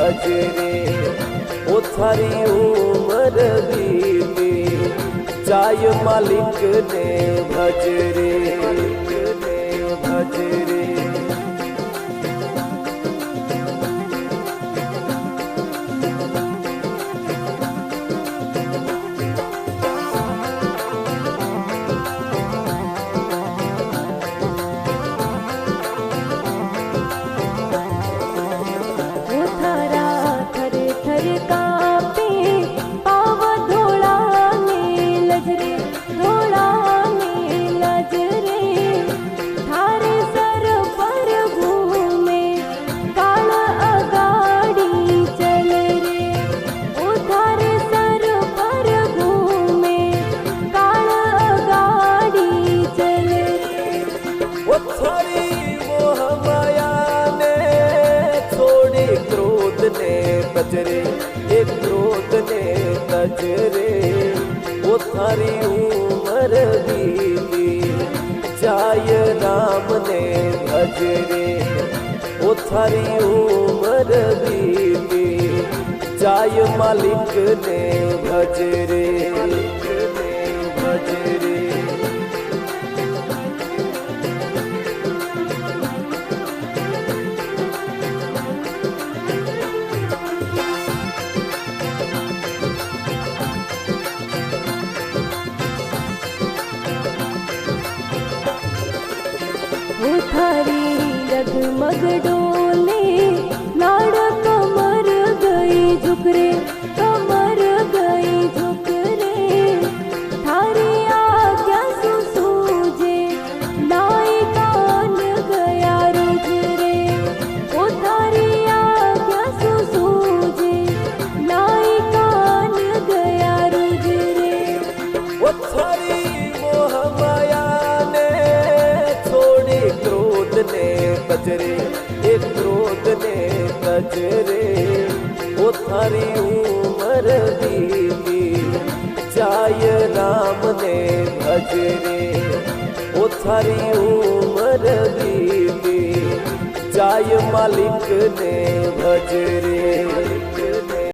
भजरे ओ थारी उम्र बीती जाय मालिक ने भजरे भजरे। तजरे एक क्रोध ने तजरे वो थारी उम्र बीती जाय राम ने भजरे वो थारी उम्र बीती जाय मालिक ने भजरे भजरे। थारी डगमग डोले नाड़ कमर गई झुक रे कमर गई झुक रे थारी आज्ञा सूझे नाई कान गया रुझ रे ओ थारी आज्ञा सूझे नाई कान गया रुझ रे ओ थारी मोह माया ने छोड़ी क्रोध ने कजरे एक क्रोध ने कजरे वो थारी उम्र बीती जाय राम ने भजरे वो थारी उम्र बीती जाय मालिक ने भजरे।